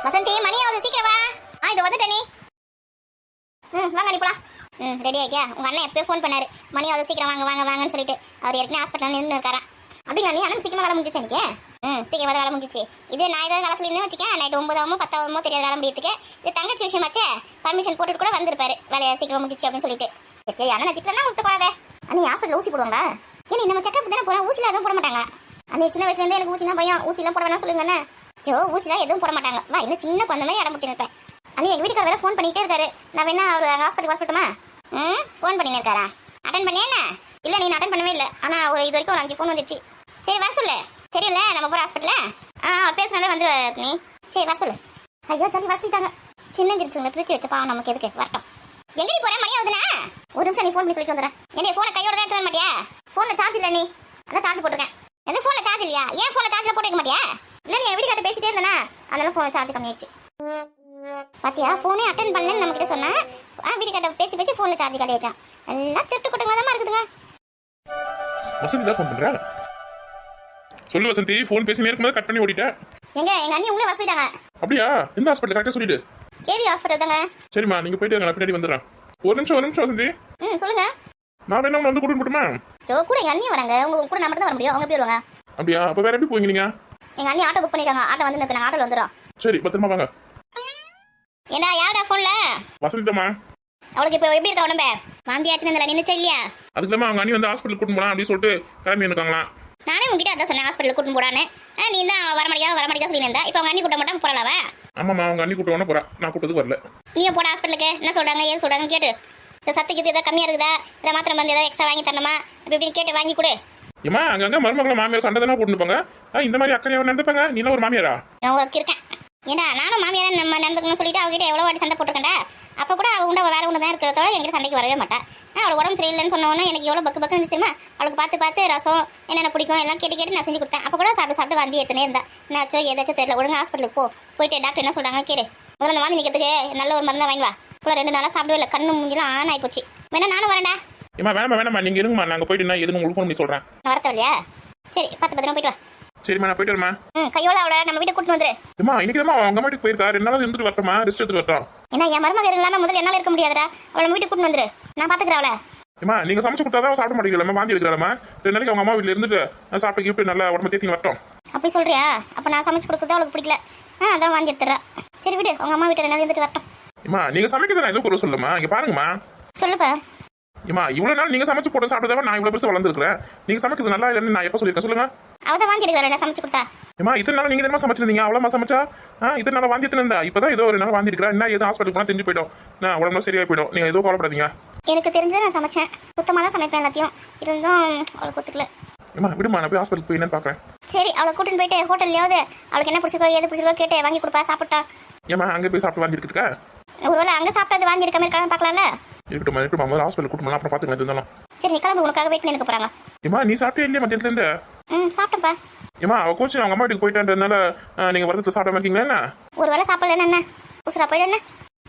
வசந்தி மணி ஆகுது சீக்கிரம் வா. இது வந்துட்ட நீ. வாங்க நீ போலாம். ரெடி ஆகியா? உங்க அண்ணன் எப்போ ஃபோன் பண்ணாரு, மணி ஆகுது சீக்கிரம் வாங்க வாங்க வாங்கன்னு சொல்லிட்டு. அவர் ஏற்கனவே ஹாஸ்பிட்டல் நின்று இருக்காராம். அப்படிங்களா? நீ அண்ணன் சீக்கிரமா வேலை முடிஞ்சிச்சு எனக்கு. சீக்கிரமா வேலை முடிஞ்சிச்சு. இது நான் ஏதாவது வேலை சொல்லியிருந்தேன் வச்சுக்கேன், நைட்டு 9 10 தெரியாது வேலை முடியறதுக்கு. இது தங்கச்சி விஷயமாச்சே, பர்மிஷன் போட்டுட்டு கூட வந்திருப்பாரு வேலையை சீக்கிரமா முடிஞ்சிச்சு அப்படின்னு சொல்லிட்டு. சரி அண்ணன் திட்டலாம் கொடுத்து போறாரு. அண்ணி ஹாஸ்பிட்டல் ஊசி போடுவாங்களா? ஏன்னா நம்ம செக்கப் தானே போறோம், ஊசிலாம் எதுவும் போட மாட்டாங்க. அண்ணி சின்ன வயசுலேருந்து எனக்கு ஊசினா பயம், ஊசிலாம் போட வேணாம் சொல்லுங்கண்ணே. ஊசிலாம் எதுவும் போட மாட்டாங்க. வா, இன்னும் சின்ன குழந்தை மாதிரி இடம் முடிச்சுருப்பேன். அண்ணி எங்கள் வீட்டுக்கார வேற ஃபோன் பண்ணிகிட்டே இருக்காரு. நான் வேணா அவர் ஹாஸ்பிட்டல் வர சொல்லட்டுமா? ஃபோன் பண்ணின்னு இருக்காரா? அட்டன் பண்ணியா என்ன? இல்லை நீ அட்டன் பண்ணவே இல்லை. ஆனால் ஒரு இது வரைக்கும் ஒரு 5 ஃபோன் வந்துச்சு. சரி வர சொல்லு. தெரியல நம்ம போகிற ஹாஸ்பிட்டலில் பேசினாலே வந்து நீ. சரி வர சொல்லு. ஐயோ சொல்லி வர சொல்லிட்டாங்க. சின்ன ஜிரிச்சுங்களை பிரித்து வச்சப்பா நமக்கு எதுக்கு வரட்டும். எங்கடி போகிறேன்? மணி ஆகுதுண்ணா. ஒரு நிமிஷம் நீ ஃபோன் பண்ணி சொல்லிட்டு வந்துடுறேன். என்ன ஃபோனை கையோட தான் எடுத்து வர மாட்டியா? ஃபோனில் சார்ஜ் இல்லை நீ. அதான் சார்ஜ் போட்டிருக்கேன். எந்த ஃபோனில் சார்ஜ் இல்லையா? ஏன் ஃபோனில் சார்ஜில் போட்டு வைக்க மாட்டியா? இல்லை நீ வீட்டுக்கிட்ட பேசிட்டே இருந்தேனா, அதனால ஃபோனில் சார்ஜ் கம்மியாச்சு. பாத்தியா ஃபோனே அட்டன் பண்ணலன்னு நம்ம கிட்ட சொன்னா, வீட்டுக்கிட்ட பேசி பேசி ஃபோனில் சார்ஜ் கட்டியாச்சான். எல்லாம் திருட்டு கூட்டங்களா தான் இருக்குதுங்க. வசந்தி தான் ஃபோன் பண்றா. சொல்லு வசந்தி. ஃபோன் பேசி நேரத்துக்கு கட் பண்ணி ஓடிட்டேன். எங்க எங்க அண்ணி உங்களே வர சொல்லிட்டாங்க. அப்படியா? எந்த ஹாஸ்பிட்டல் கரெக்டா சொல்லிடு. கேவி ஹாஸ்பிட்டல் தாங்க. சரிம்மா நீங்க போயிட்டு நான் பின்னாடி வந்துடுறேன். ஒரு நிமிஷம் வசந்தி. சொல்லுங்க. நான் வேணா வந்து கூட்டிட்டு போட்டுமா? கூட எங்க அண்ணி வராங்க. உங்க கூட நம்ம தான் வர முடியும். அவங்க எப்படி வருவாங்க? அப்படியா? அப்ப வேற எப்படி போவீங்க நீங்க? எங்க அண்ணி ஆட்டோ புக் பண்ணிருக்காங்க. ஆட்டோ வந்து நிறுத்துறாங்க. ஆட்டோல வந்துடும். சரி பத்திரமா வாங்க. ஏண்டா யாரா ஃபோன்ல? வசந்திதம்மா. அவளுக்கு இப்போ எப்படி இருக்கா உடம்பு? வாந்தி ஆச்சுன்னு நினைச்சா இல்லையா? அதுக்கு தான் அவங்க அண்ணி வந்து ஹாஸ்பிட்டல் கூட்டிட்டு போலாம் அப்படின்னு சொல்லிட்டு கிளம்பி இருக்காங்களாம். நானே உங்ககிட்ட அதான் சொன்னேன் ஹாஸ்பிட்டல் கூட்டிட்டு போடான்னு. நீ தான் வர மாட்டேங்க சொல்லி இருந்தா. இப்போ அவங்க அண்ணி கூட்ட மாட்டா போறலாவா? ஆமாம்மா அவங்க அண்ணி கூட்டு போனா போறா. நான் கூட்டத்துக்கு வரல. நீயும் போட ஹாஸ்பிட்டலுக்கு. என்ன சொல்றாங்க ஏது சொல்றாங்க கேட்டு. இந்த சத்துக்கு ஏதாவது கம்மியா இருக்குதா, இதை மாத்திரம் வந்து ஏதாவது எக்ஸ்ட்ரா வாங்கி தரணுமா அப்படி இப்படின்னு கேட்டு வாங்கி கொடு. ஏமா அங்கங்க மருமகளை மாமியார் சண்டை தானே போட்டுப்பாங்க. இந்த மாதிரி அக்கறையாக நடந்துப்பாங்க. நீ ஒரு மாமியாரா? நான் உனக்கு இருக்கேன். ஏன்னா நானும் மாமியார நம்ம நடந்துக்கணும்னு சொல்லிட்டு அவங்ககிட்ட எவ்வளோ வாட்டி சண்டை போட்டுருக்கேன்டா. அப்போ கூட அவ வேலை ஒன்று தான் இருக்கிறதோட எங்கிட்ட சண்டைக்கு வரவே மாட்டேன். அவளோட உடம்பு சரியில்லைன்னு சொன்னோன்னா எனக்கு எவ்வளோ பக்கு பக்கம் இருந்துச்சுமா. அவளுக்கு பார்த்து ரசம் என்னென்ன பிடிக்கும் எல்லாம் கேட்டு நான் செஞ்சு கொடுத்தேன். அப்போ கூட சாப்பிட்டு வாந்தி எடுத்துனே இருந்தா. என்னாச்சோ ஏதாச்சும் தெரியல. ஒழுங்கு ஹாஸ்பிட்டலுக்கு போயிட்டு டாக்டர் என்ன சொல்கிறாங்க கேடு. முதல்ல அந்த வாந்தி நிற்கிறதுக்கு நல்ல ஒரு மருந்தை வாங்கி வா. கூட 2 நாளாக சாப்பிடவே இல்லை. கண்ணு மூஞ்சிலாம் ஆன் ஆகி போச்சு. வேணா நானும் வரேன்டா. ஏமா வேணாமா நீங்க இருங்கம்மா. நாங்கள் போயிட்டு நான் எதுவும் உங்களுக்கு ஃபோன் பண்ணி சொல்கிறேன். நான் வரத்த இல்லையா? சரி பத்திரமா போயிட்டு வா. சரிம்மா நான் போயிட்டு வரமா. கையோட அவளை நம்ம வீட்டுக்கு கூட்டிட்டு வந்துரு. ஏமா இன்னைக்கு தான் அவங்க வீட்டுக்கு போயிருக்கா. 2 நாள் இருந்துட்டு வரட்டுமா? ரெஸ்ட் எடுத்துட்டு வரட்டும். ஏன்னா என் மருமக இல்லாம முதல்ல என்னால இருக்க முடியாதுடா. அவளை வீட்டுக்கு கூட்டிட்டு வந்துரு. நான் பாத்துக்கிறேன் அவளை. ஏமா நீங்க சமைச்சு கொடுத்தாதான் சாப்பிட மாட்டேங்கிறமா. வாந்தி எடுக்கிறாமா. 2 நாளைக்கு அவங்க அம்மா வீட்டில் இருந்துட்டு சாப்பிட்டு கிஃப்ட் நல்லா உடம்பு தேத்தி வரட்டும். அப்படி சொல்றியா? அப்ப நான் சமைச்சு கொடுக்குறது அவளுக்கு பிடிக்கல. அதான் வாங்கி எடுத்துறா. சரி விடு, உங்க அம்மா வீட்டில் 2 நாள் இருந்துட்டு வரட்டும். ஏமா நீங்க சமைக்கிறத நான் எதுவும் குறை சொல்லுமா. இங்க பாருங்கம்மா. சொல்லுப்பா. ஏமா இவ்வளவு நாள் நீங்க சமைச்சு போட்டு சாப்பிட்டதா நான் இவ்வளவு பெருசா வளர்ந்துருக்கேன். நீங்க சமைக்கிறது நல்லா இல்லைன்னு நான் எப்ப சொல்லிருக்கேன் சொல்லுங்க. அவதான் வாங்கி எடுக்கிறா சமைச்சு கொடுத்தா. ஏமா இத்தனை நாள் நீங்க என்ன சமைச்சிருந்தீங்க? அவ்வளோ சமைச்சா இத்தனை நாள் வாந்தி இருந்தா. இப்பதான் ஏதோ ஒரு நாள் வாந்தி இருக்கிறா. என்ன ஏதோ ஹாஸ்பிட்டல் போனா தெரிஞ்சு போயிடும். நான் உடம்புல சரியா போயிடும். நீங்க எதுவும் கவலைப்படாதீங்க. எனக்கு தெரிஞ்சதை நான் சமைச்சேன். சுத்தமாக தான் சமைப்பேன் எல்லாத்தையும். இருந்தும் அவளுக்கு ஒத்துக்கல. ஏமா விடுமா நான் போய் ஹாஸ்பிட்டல் போய் என்னன்னு பாக்குறேன். சரி அவளை கூட்டின்னு போயிட்டு ஹோட்டல்லையாவது அவளுக்கு என்ன பிடிச்சிருக்கோ எது பிடிச்சிருக்கோ கேட்டு வாங்கி கொடுப்பா. சாப்பிட்டா. ஏமா அங்கே போய் சாப்பிட்டு வாந்தி எடுக்கிறதுக்கா? ஒருவேளை அங்கே சாப்பிட்டது வாங்கி எடுக்காம இருக்கான்னு பார்க்கலாம்ல. இருக்கட்டும் முதல்ல ஹாஸ்பிட்டல் கூட்டு அப்புறம் பார்த்துக்கலாம். இருந்தாலும் சரி நீ கிளம்பு. உனக்காக வெயிட் பண்ணி இருக்க போறாங்க. ஏமா நீ சாப்பிட்டே இல்லையா மத்தியத்துல இருந்து? சாப்பிட்டேன்ப்பா. ஏமா அவ கோச்சு அவங்க அம்மா வீட்டுக்கு போயிட்டான்றதுனால நீங்க வரதுல சாப்பிடாம இருக்கீங்களா என்ன? ஒரு வேளை சாப்பிடல என்ன உசுரா போயிடு என்ன?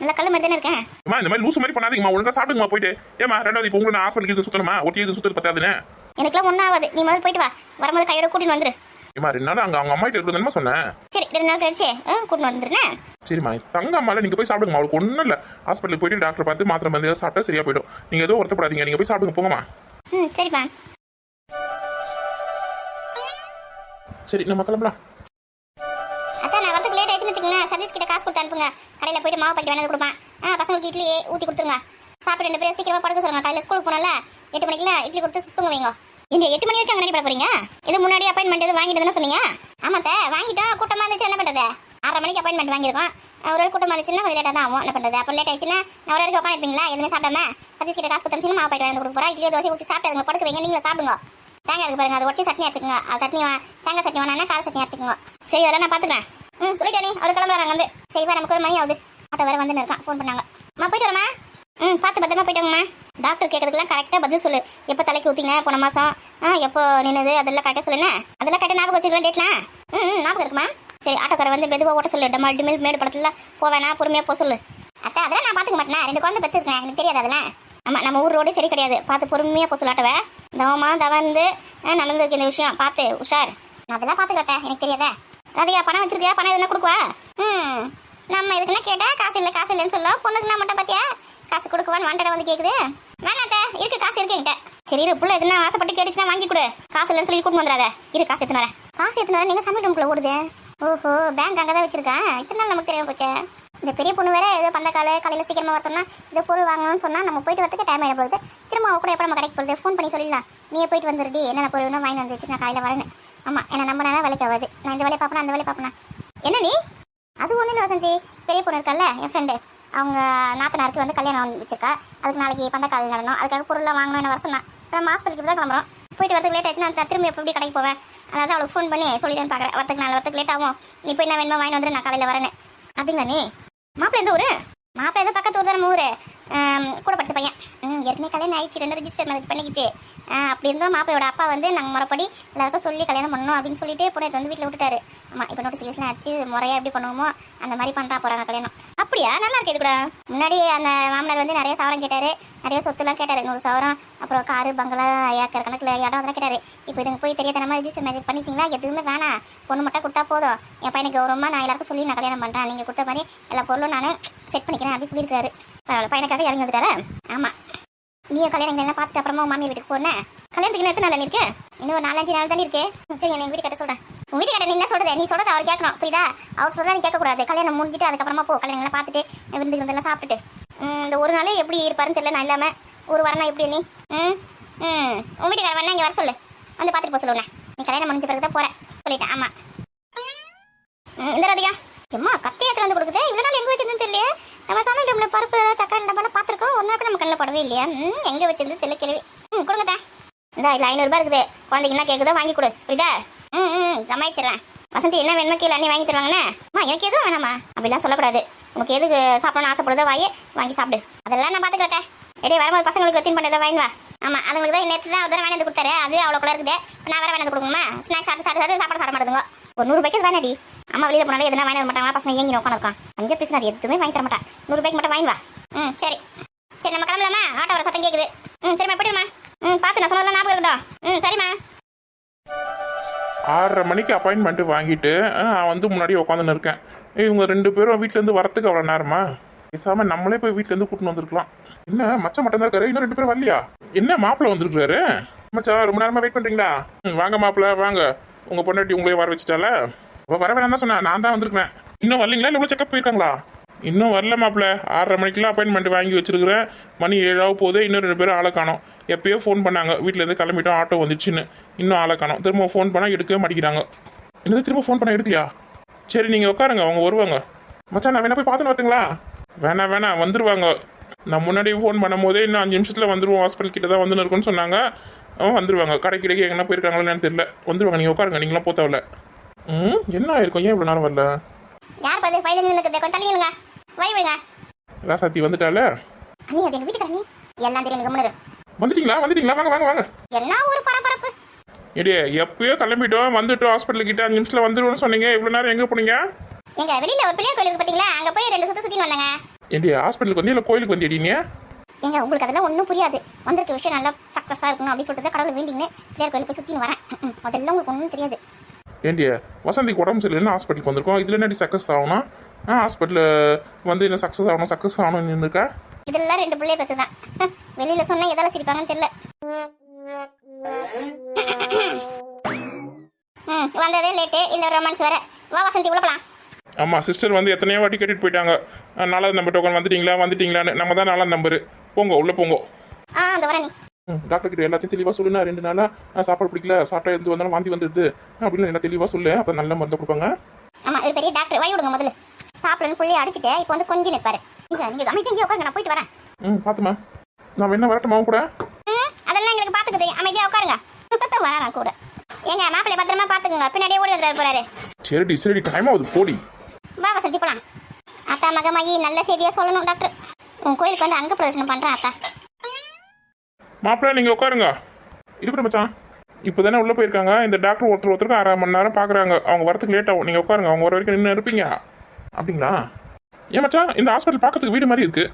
நல்லா கல்லு மாதிரி தானே இருக்கேன். ஏமா இந்த மாதிரி லூசு மாதிரி பண்ணாதீங்கம்மா. ஒழுங்கா சாப்பிடுங்கம்மா போயிட்டு. ஏமா ரெண்டாவது இப்போ உங்களுக்கு ஹாஸ்பிட்டலுக்கு சுத்தணுமா? ஒட்டி இது சுத்தது பத்தாதுன்னு. எனக்குலாம் ஒன்றும் ஆகாது. நீ முதல்ல போயிட்டு வா. வரும்போது கையோட கூட்டின்னு வந்துரு. ஏமா 2 நாள் அங்கே அவங்க அம்மா வீட்டில் இருக்குதுன்னு சொன்னேன். சரி 2 நாள் கழிச்சு கூட்டின்னு வந்துருனேன். சரிம்மா தங்க அம்மால நீங்க போய் சாப்பிடுங்கம்மா. அவளுக்கு ஒன்றும் இல்லை. ஹாஸ்பிட்டலுக்கு போயிட்டு டாக்டர் பார்த்து மாத்திரை மருந்து சாப்பிட்டா சரியா போயிடும். நீங்க எதுவும் வருத்தப்படாதீங்க. நீங்க போய் சாப்பிடுங்க போங்கம்மா. சரிப்பா. சரி நம்ம கிளம்பலாம். அதான் நான் வரதுக்கு லேட் ஆயிடுச்சுன்னு வச்சுக்கோங்க. சர்வீஸ் கிட்ட காசு கொடுத்து அனுப்புங்க. கடையில் போயிட்டு மாவு பாக்கெட் வேணது கொடுப்பேன். பசங்களுக்கு இட்லி ஊற்றி கொடுத்துருங்க. சாப்பிட்டு 2 பேரும் சீக்கிரமா படுக்க சொல்லுங்க. காலையில் ஸ்கூலுக்கு போனால 8 மணிக்குலாம் இட்லி கொடுத்து சுத்தங்க வைங்க. இந்த 8 மணி வரைக்கும் அங்கே நடிப்பட போறீங்க? இது முன்னாடி அப்பாயின்மெண்ட் எதுவும் வாங்கிட்டு சொன்னீங்க? ஆமாத்த வாங்கிட்டோம். கூட்டமாக இருந்துச்சு என்ன பண்ணுறது? 6:30 மணிக்கு அப்பாயின்மெண்ட் வாங்கியிருக்கோம். ஒரு கூட்டமாக இருந்துச்சுன்னா கொஞ்சம் லேட்டாக தான் ஆகும். என்ன பண்ணுறது? அப்போ லேட் ஆயிடுச்சுன்னா நான் ஒரு வரைக்கும் உட்காந்துருப்பீங்களா? எதுவுமே சாப்பிடாம சர்வீஸ் கிட்ட காசு கொடுத்து மாவு பாக்கெட் வேணது கொடுக்க போறா. இட்லி தோசை ஊற்றி சாப்பிட்டு படுக்க வைங்க. நீங்களும் சாப்பிடுங்க. தேங்காய் இருக்கு பாருங்க. அதை உடச்சி சட்னி அரைச்சிக்கோங்க. சட்னி தேங்காய் சட்னி வேணா கார சட்னி அரைச்சிக்கோங்க. சரி அதெல்லாம் நான் பார்த்துக்கிறேன். சொல்லிட்டே அவர் கிளம்புறாங்க வந்து. சரிப்பா நமக்கு ஒரு மணி ஆகுது. ஆட்டோ வேறு வந்து இருக்கான். ஃபோன் பண்ணாங்க. போயிட்டு வரமா. பார்த்து பத்திரமா போயிட்டோங்கம்மா. டாக்டர் கேட்கறதுக்குலாம் கரெக்டாக பதில் சொல்லு. எப்போ தலைக்கு ஊற்றிங்க போன மாதம் எப்போ நின்றுது அதெல்லாம் கரெக்டாக சொல்லுண்ணே. அதெல்லாம் கரெக்டாக ஞாபகம் வச்சுக்கலாம் டேட்லாம். ஞாபகம் இருக்குமா? சரி ஆட்டோக்கார வந்து மெதுவாக ஓட்ட சொல்லு. டமால் டிமில் மேடு படத்துல போவேனா பொறுமையாக போக சொல்லு. அத்தை அதெல்லாம் நான் பார்த்துக்க மாட்டேன். 2 குழந்தை பெற்றுருக்கேன். எனக்கு தெரியாது அதெல்லாம். ஆமாம் நம்ம ஊர் ரோடே சரி கிடையாது. பார்த்து பொறுமையாக போக சொல்லாட்டவ. தவமா தவந்து நடந்திருக்கு இந்த விஷயம். பார்த்து உஷார். நான் அதெல்லாம் பார்த்துக்கிறேன். எனக்கு தெரியாதா? ராதிகா பணம் வச்சிருக்கியா? பணம் எதுனா கொடுக்குவா? நம்ம எதுக்குன்னா கேட்டா காசு இல்லைன்னு சொல்ல, பொண்ணுக்கு நான் மட்டும் பாத்தியா காசு கொடுக்குவான்னு வாண்டடா வந்து கேக்குது. வேணாட்ட இருக்கு, காசு இருக்கு என்கிட்ட. சரி இரு, புள்ள எதுனா ஆசைப்பட்டு கேட்டுச்சுன்னா வாங்கி கொடு, காசு இல்லைன்னு சொல்லி கூட்டு வந்துடாத. இரு காசு எடுத்துன்னு வரேன். காசு எடுத்துன்னு வரேன். நீங்க சமையல் ரூம்குள்ள ஓடுது. ஓஹோ, பேங்க் அங்கதான் வச்சிருக்கேன். இத்தனை நாள் நமக்கு தெரியாம போச்சே. இந்த பெரிய பொண்ணு வேற ஏதோ காலையில சீக்கிரமா வர சொன்னா, இந்த பொருள் வாங்கணும்னு சொன்னா நம்ம போயிட்டு வரதுக்கு டைம் ஆயிட போகுது. திரும்ப அவ கூட எப்ப நம்ம கடைக்கு போகுது, ஃபோன் பண்ணி சொல்லிடலாம். நீயே போயிட்டு வந்துருடி, என்னென்ன பொருள் வேணும் வாங்கி வந்து வச்சு நான் காலையில வரேன்னு. ஆமா, என்ன நம்பினா வேலைக்கு ஆகாது. நான் இந்த வேலையை பார்ப்பேன், அந்த வேலையை பார்ப்பேன். என்ன நீ? அது ஒண்ணு இல்லை வசந்தி, பெரிய பொண்ணு இருக்கல்ல என் ஃப்ரெண்டு, அவங்க நாத்தனாருக்கு வந்து கல்யாணம் வச்சிருக்கா. அதுக்கு நாளைக்கு பந்தக்கால் நடணும், அதுக்காக பொருள்லாம் வாங்கணும். என்ன வர சொன்னா. அப்புறம் ஹாஸ்பிட்டலுக்கு தான் கிளம்புறோம். போயிட்டு வரதுக்கு லேட் ஆச்சுன்னா நான் திரும்பி எப்படி கடைக்கு போவேன். அதாவது அவளுக்கு ஃபோன் பண்ணி சொல்லிட்டேன்னு பார்க்குறேன். வரத்துக்கு லேட் ஆகும், நீ போய் என்ன வேணுமோ வாங்கி வந்துடு, நான் காலையில் வரேன்னு. அப்படிங்களா நீ? மாப்பிள்ளை எந்த ஊரு? மாப்பிள்ளை எதோ பக்கத்து ஊர் தான், நம்ம ஊர். கூட படிச்ச பையன். ஏற்கனவே கல்யாணம் ஆயிடுச்சு, 2 ரெஜிஸ்டர் மேரேஜ் பண்ணிக்கிச்சு. அப்படி இருந்தோம் மாப்பிள்ளையோட அப்பா வந்து நாங்கள் முறைப்படி எல்லாருக்கும் சொல்லி கல்யாணம் பண்ணணும் அப்படின்னு சொல்லிட்டு பொண்ணை வந்து வீட்டில் விட்டுட்டாரு. ஆமாம், இப்போ நோட்டிஃபிகேஷன் அடிச்சு முறையாக எப்படி பண்ணுவோமோ அந்த மாதிரி பண்ணுறா போகிறாங்க கல்யாணம். அப்படியா? நல்லா இருக்கு. இது கூட முன்னாடி அந்த மாமனார் வந்து நிறைய சவரம் கேட்டார், நிறைய சொத்துலாம் கேட்டார். 100 சவரம், அப்புறம் காரு பங்களா ஏக்கர் கணக்கில் இடம் அதெல்லாம் கேட்டார். இப்போ இதுக்கு போய் தெரியாதனமா ரெஜிஸ்டர் மேரேஜ் பண்ணிச்சிங்களா, எதுவுமே வேணாம், பொண்ணு மட்டும் கொடுத்தா போதும், என் பையனுக்கு கௌரவமாக நான் எல்லாருக்கும் சொல்லி நான் கல்யாணம் பண்ணுறேன், நீங்கள் கொடுத்த மாதிரி எல்லா பொருளும் நான் செட் பண்ணிக்கிறேன் அப்படின்னு சொல்லியிருக்காரு. பரவாயில்ல, பையனுக்காக இறங்கி வந்துட்டாரா? ஆமாம். நீ கல்யாணம் எல்லாம் பார்த்துட்டு அப்புறமா மாமியார் வீட்டுக்கு போனேன். கல்யாணத்துக்கு எத்தனை நாள் இருக்கு? இன்னும் ஒரு 4-5 நாள் தானே இருக்கு. சரி, எங்கள் வீட்டுக்கிட்ட சொல்கிறேன். உங்கள் வீட்டுக்கிட்ட நீ என்ன சொல்கிறது? நீ சொல்கிறது அவர் கேட்கணும், புரியுதா? அவர் சொல்கிறா நீ கேட்கக்கூடாது. கல்யாணம் முடிஞ்சிட்டு அதுக்கப்புறமா போ, கல்யாணம் பார்த்துட்டு விருந்துலாம் சாப்பிட்டுட்டு. இந்த ஒரு நாள் எப்படி இருப்பாருன்னு தெரியல. நான் இல்லாமல் ஒரு வரனா எப்படி நீ? உங்கள் வீட்டுக்கார வேணா இங்கே வர சொல்லு, வந்து பார்த்துட்டு போக சொல்லுவேன். நீ கல்யாணம் முடிஞ்ச பிறகு தான் போகிறேன் சொல்லிட்டேன். ஆமாம். இந்த ராதிகா எம்மா கத்தி ஏற்ற வந்து கொடுக்குது. இவ்வளோ நாள் எங்கே வச்சிருந்து தெரியலையே. நம்ம சமையல் ரூமில் பருப்பு சக்கரை டப்பாலாம் பார்த்துருக்கோம், ஒரு நாள் நம்ம கண்ணில் படவே இல்லையா? எங்கே வச்சிருந்து தெரியல கேள்வி. கொடுங்கத்தா. இந்த இதில் 500 ரூபாய் இருக்குது. குழந்தைக்கு என்ன கேட்குதோ வாங்கி கொடு, புரியுதா? சமாளிச்சிடறேன். வசந்தி என்ன வேணுமோ கீழே அண்ணி வாங்கி தருவாங்கண்ணே. எனக்கு எதுவும் வேணாமா? அப்படிலாம் சொல்லக்கூடாது. உனக்கு எதுக்கு சாப்பிடணும்னு ஆசைப்படுதோ வாங்கி சாப்பிடு, அதெல்லாம் நான் பார்த்துக்கிறேன். எடே வரும்போது பசங்களுக்கு தீன் பண்ணதை வாங்கி வா. ஆமாம், அதுங்களுக்கு தான் நேற்று தான் வாங்கி வந்து கொடுத்தாரு, அது அவ்வளோ கூட இருக்குது. நான் வேறு வாங்கி கொடுக்குமா? ஸ்நாக்ஸ் சாப்பிட்டு சாப்பிட மாட்டேதுங்க. ஒரு 100 ரூபாய்க்கு வேணாடி. அம்மா வெளியில் போனாலும் எதுனா வாங்கி வர மாட்டாங்களா? பசங்க ஏங்கி உட்காந்துருக்கான். 5 பீஸ் நான் எதுவுமே வாங்கி தர மாட்டேன். 100 ரூபாய்க்கு மட்டும் வாங்கி வா. சரி சரி, நம்ம கிளம்பலாமா? ஆட்டோ வர சத்தம் கேட்குது. சரிம்மா போயிடுமா. பார்த்து நான் சொன்னதெல்லாம் ஞாபகம் இருக்கட்டும். சரிம்மா. 6:30 மணிக்கு அப்பாயின்மெண்ட் வாங்கிட்டு நான் வந்து முன்னாடி உட்காந்துன்னு இருக்கேன். இவங்க 2 பேரும் வீட்டிலேருந்து வரத்துக்கு அவ்வளோ நேரமா? பேசாமல் நம்மளே போய் வீட்டிலேருந்து கூட்டின்னு வந்துருக்கலாம். என்ன மச்சான் மட்டும் தான் இருக்காரு, இன்னும் 2 பேரும் வரலையா? என்ன மாப்பிள்ளை வந்திருக்காரு? மச்சான் ரொம்ப நேரமாக வெயிட் பண்ணுறீங்களா? வாங்க மாப்பிள்ளை வாங்க. உங்கள் பொண்டாட்டி உங்களே வர வச்சுட்டால? வர வேணாம் தான் சொன்னேன், நான் தான் வந்திருக்கேன். இன்னும் வரலீங்களா? இல்லை செக்கப் போயிருக்காங்களா? இன்னும் வரல மாப்பிள்ள. 6:30 மணிக்கெலாம் அப்பாயின்மெண்ட் வாங்கி வச்சிருக்கிறேன். மணி 7 போகுது, இன்னும் 2 பேரும் ஆளை காணோம். எப்பயோ ஃபோன் பண்ணாங்க, வீட்டிலேருந்து கிளம்பிட்டோம், ஆட்டோ வந்துச்சுன்னு. இன்னும் ஆளை காணோம். திரும்ப ஃபோன் பண்ணால் எடுக்கவே மாட்டேங்கிறாங்க. என்னது திரும்ப ஃபோன் பண்ண எடுக்கலையா? சரி நீங்கள் உட்காருங்க, அவங்க வருவாங்க. மச்சான் நான் வேணா போய் பார்த்துன்னு வரட்டுங்களா? வேணாம் வந்துடுவாங்க. நான் முன்னாடி ஃபோன் பண்ணும் போதே இன்னும் 5 நிமிஷத்தில் வந்துடுவோம், ஹாஸ்பிட்டல் கிட்ட தான் வந்துன்னு இருக்குன்னு சொன்னாங்க. அவன் வந்துடுவாங்க. கடைக்கு எங்கன்னா போயிருக்காங்களான்னு தெரியல. வந்துடுவாங்க, நீங்கள் உட்காருங்க, நீங்களாம் போத்தவில்ல. என்ன ஆயிருக்கும்? ஏன் இவ்வளோ நேரம் வரல? யார் பாது பையில நின்னுக்குது, கொஞ்சம் தள்ளி நில்லுங்க. வழி விடுங்க. ராசாத்தி வந்துட்டால? அண்ணி அது எங்க வீட்டுக்கு அண்ணி. எல்லாம் தெரியும், கம்முனு இரு. வந்துட்டீங்களா? வாங்க. என்ன ஒரு பரபரப்பு. ஏடியே எப்பயோ கிளம்பிட்டோம், வந்துட்டோம், ஹாஸ்பிட்டல் கிட்ட 5 நிமிஷத்தில் வந்துடுவோம்னு சொன்னீங்க. இவ்வளோ நேரம் எங்கே போனீங்க? எங்க வெளியில ஒரு பிள்ளையார் கோயிலுக்கு பாத்தீங்களா, அங்க போய் 2 சுத்தி வந்தாங்க. ஏடியே ஹாஸ்பிட்டலுக்கு வந்து இல்லை கோயிலுக்கு வந்து நீ? எங்க உங்களுக்கு அதெல்லாம் ஒன்றும் புரியாது. வந்திருக்க விஷயம் நல்லா சக்ஸஸாக இருக்கணும் அப்படின்னு சொல்லிட்டு கடவுள் வேண்டிங்கன்னு பிள்ளையார் கோயிலுக்கு போய் சுற்றின்னு வரேன். அதெல்லாம் உங்களுக்கு ஒன்றும் தெரியாது. ஏண்டிய வசந்திக்கு உடம்பு சரியில்லைன்னு ஹாஸ்பிட்டலுக்கு வந்திருக்கோம். இதில் என்ன சக்ஸஸ் ஆகணும்? ஹாஸ்பிட்டலில் வந்து என்ன சக்ஸஸ் ஆகணும்னு இருக்கா? இதெல்லாம் 2 பிள்ளைய பற்றி தான். வெளியில் சொன்னால் எதால சிரிப்பாங்கன்னு தெரியல. வந்ததே லேட்டு, இல்லை ரொமான்ஸ் வேற. வா வசந்தி உள்ள போலாம். ஆமாம், சிஸ்டர் வந்து எத்தனையோ வாட்டி கேட்டுட்டு போயிட்டாங்க. 4வது நம்பர் டோக்கன் வந்துட்டீங்களான்னு. நம்ம தான் 4வது நம்பரு. போங்க உள்ளே போங்க. அந்த வர நீ டாக்டர் கிட்ட எல்லாத்தையும் தெளிவாக சொல்லுனா. 2 நாளாக சாப்பாடு பிடிக்கல, சாப்பிட்டா எது வந்தாலும் வாந்தி வந்துடுது அப்படின்னு எல்லாம் தெளிவாக சொல்லு. அப்போ நல்ல மருந்து கொடுப்பாங்க. ஆமாம், ஒரு பெரிய டாக்டர். வழி விடுங்க முதல்ல. சாப்பிடணும்னு புள்ளி அடிச்சுட்டு இப்போ வந்து கொஞ்சம் நிற்பாரு. நீங்கள் அமைதி இங்கே உட்காருங்க, நான் போயிட்டு வரேன். பார்த்துமா, நான் வேணா வரட்டுமா கூட? அதெல்லாம் எங்களுக்கு பார்த்துக்குது, அமைதியாக உட்காருங்க. வரா கூட. எங்க மாப்பிள்ளை பத்திரமா பார்த்துக்குங்க, பின்னாடியே ஓடி வந்துட்டு போறாரு. சரிடி டைம் ஆகுது, போடி. வா வசந்தி போலாம். அத்தா மகமாயி நல்ல செய்தியா சொல்லணும் டாக்டர். உன் கோயிலுக்கு வந்து அங்க பிரதர்ஷனம் பண்றேன் அத்தா. மாப்பிள்ளை நீங்கள் உட்காருங்க. இருக்கட்டும் மச்சான், இப்போ தானே உள்ளே போயிருக்காங்க. இந்த டாக்டர் ஒருத்தருக்கு 1/2 மணி நேரம் பார்க்குறாங்க. அவங்க வரத்துக்கு லேட் ஆகும். நீங்கள் உட்காருங்க, அவங்க வர வரைக்கும் நின்று இருப்பீங்க. அப்படிங்களா? ஏன் மச்சான், இந்த ஹாஸ்பிட்டல் பார்க்கறதுக்கு வீடு மாதிரி இருக்குது.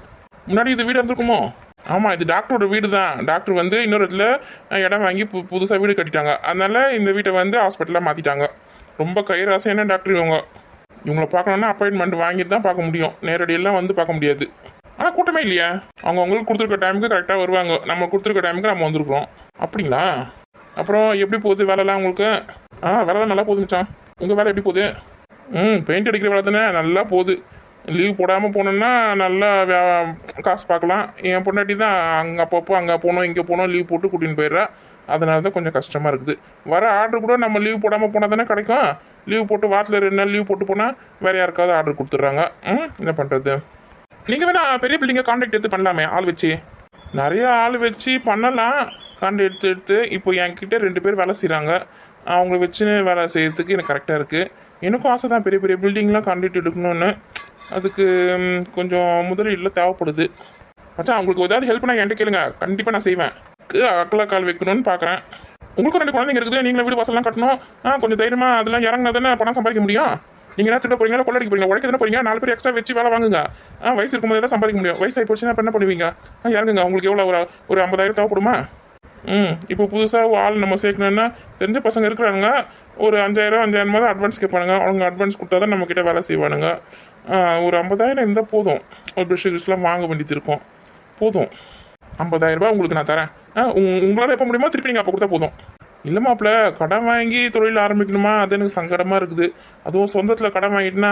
முன்னாடி இது வீடு இருந்திருக்குமோ? ஆமாம், இது டாக்டரோட வீடு தான். டாக்டர் வந்து இன்னொரு இடத்துல இடம் வாங்கி புதுசாக வீடு கட்டிட்டாங்க. அதனால இந்த வீட்டை வந்து ஹாஸ்பிட்டலாக மாற்றிட்டாங்க. ரொம்ப கைராசியான டாக்டர் இவங்க. இவங்கள பார்க்கணுன்னா அப்பாயின்மெண்ட் வாங்கிட்டு தான் பார்க்க முடியும், நேரடியெல்லாம் வந்து பார்க்க முடியாது. ஆனால் கூட்டமே இல்லையா? அவங்க உங்களுக்கு கொடுத்துருக்க டைமுக்கு கரெக்டாக வருவாங்க, நம்ம கொடுத்துருக்க டைமுக்கு நம்ம வந்திருக்கிறோம். அப்படிங்களா? அப்புறம் எப்படி போகுது வேலைலாம் உங்களுக்கு? வேலைலாம் நல்லா போகுது மச்சான். உங்கள் வேலை எப்படி போகுது? பெயிண்ட் அடிக்கிற வேலை தானே, நல்லா போகுது. லீவ் போடாமல் போனோம்னா நல்லா காசு பார்க்கலாம். என் பொண்டாட்டி தான் அங்கே அப்பப்போ அங்கே போனோம் இங்கே போனோம் லீவ் போட்டு கூட்டின்னு போயிடுறா. அதனால தான் கொஞ்சம் கஷ்டமாக இருக்குது. வர ஆர்டர் கூட நம்ம லீவ் போடாமல் போனால் தானே கிடைக்கும். லீவ் போட்டு வாரத்தில் 2 நாள் லீவ் போட்டு போனால் வேறு யாருக்காவது ஆர்டர் கொடுத்துட்றாங்க. என்ன பண்ணுறது? நீங்கள் வேணால் பெரிய பில்டிங்கை கான்ட்ராக்ட் எடுத்து பண்ணலாமே, ஆள் வச்சு. நிறைய ஆள் வச்சு பண்ணலாம் கான்ட்ராக்ட் எடுத்து. இப்போ என்கிட்ட 2 பேர் வேலை செய்கிறாங்க. அவங்கள வச்சு வேலை செய்கிறதுக்கு எனக்கு கரெக்டாக இருக்குது. எனக்கும் ஆசை தான் பெரிய பெரிய பில்டிங்லாம் கான்ட்ராக்ட் எடுக்கணும்னு. அதுக்கு கொஞ்சம் முதலீடுல தேவைப்படுது. மச்சான் உங்களுக்கு ஏதாவது ஹெல்ப் பண்ணால் என்கிட்ட கேளுங்க, கண்டிப்பாக நான் செய்வேன். அக்கலா கால் வைக்கணும்னு பார்க்குறேன். உங்களுக்கும் 2 குழந்தைங்க இருக்குது, நீங்களும் வீடு வாசல்லாம் கட்டணும். கொஞ்சம் தைரியமாக அதெல்லாம் இறங்கினா தானே பணம் சம்பாதிக்க முடியும். நீங்கள் என்ன திருட போறீங்களா, கொள்ளடிக்க போறீங்க, உழைக்க தானே போறீங்க. 4 பேர் எக்ஸ்ட்ரா வச்சு வேலை வாங்குங்க. வயசு இருக்கும்போது தான் சம்பாதிக்க முடியும். வயசு ஆகி போச்சுன்னா என்ன பண்ணுவீங்க? இறங்குங்க. உங்களுக்கு எவ்வளோ ஒரு 50,000 தேவைப்படுமா? இப்போ புதுசாக ஆள் நம்ம சேர்க்கணுன்னா தெரிஞ்ச பசங்க இருக்கிறாங்க. ஒரு 5,000 தான் அட்வான்ஸ் கேட்பானுங்க. அவங்க அட்வான்ஸ் கொடுத்தா தான் நம்மக்கிட்ட வேலை செய்வானுங்க. ஒரு 50,000 இருந்தால் போதும். ஒரு ப்ரெஷ் கிஷ்லாம் வாங்க வேண்டியது இருக்கும். போதும், 50,000 ரூபாய் உங்களுக்கு நான் தரேன். உங்களால் எப்போ முடியுமோ திருப்பி நீங்கள் அப்போ கொடுத்தா போதும். இல்லை மாப்பிள்ள, கடன் வாங்கி தொழில் ஆரம்பிக்கணுமா, அது எனக்கு சங்கடமாக இருக்குது. அதுவும் சொந்தத்தில் கடன் வாங்கிட்டுனா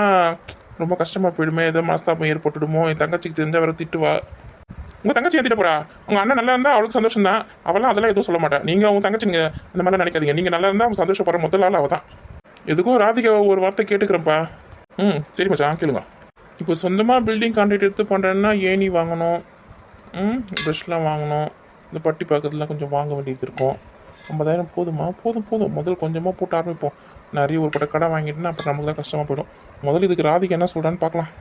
ரொம்ப கஷ்டமாக போயிடுமே, ஏதோ மனஸ்தாபம் ஏற்பட்டுடுமோ. என் தங்கச்சிக்கு தெரிஞ்ச வர திட்டுவா. உங்கள் தங்கச்சி ஏற்றிட்டு போறா. உங்கள் அண்ணன் நல்லா இருந்தால் அவளுக்கு சந்தோஷம் தான். அவெல்லாம் அதெல்லாம் எதுவும் சொல்ல மாட்டேன். நீங்கள் உங்கள் தங்கச்சிங்க அந்த மாதிரிலாம் நினைக்காதீங்க. நீங்கள் நல்லா இருந்தால் அவங்க சந்தோஷப்படுற முதல் ஆள் அவள் தான். எதுக்கும் ராதிகா ஒரு வார்த்தை கேட்டுக்கிறேன்ப்பா. சரி மச்சான் கேளுங்க. இப்போ சொந்தமாக பில்டிங் கான்ட்ராக்ட் எடுத்து பண்ணுறேன்னா ஏணி வாங்கணும், ப்ரெஷ்லாம் வாங்கணும், இந்த பட்டி பக்கத்துலாம் கொஞ்சம் வாங்க வேண்டியது இருக்கும். 50,000 போதுமா? போதும். முதல் கொஞ்சமாக போட்டு ஆரம்பிப்போம். நிறைய ஒரு பட்ட கடை வாங்கிட்டுனா அப்புறம் நமக்கு தான் கஷ்டமாக போயிடும். முதல்ல இதுக்கு ராதிகா என்ன சொல்கிறான்னு பார்க்கலாம்.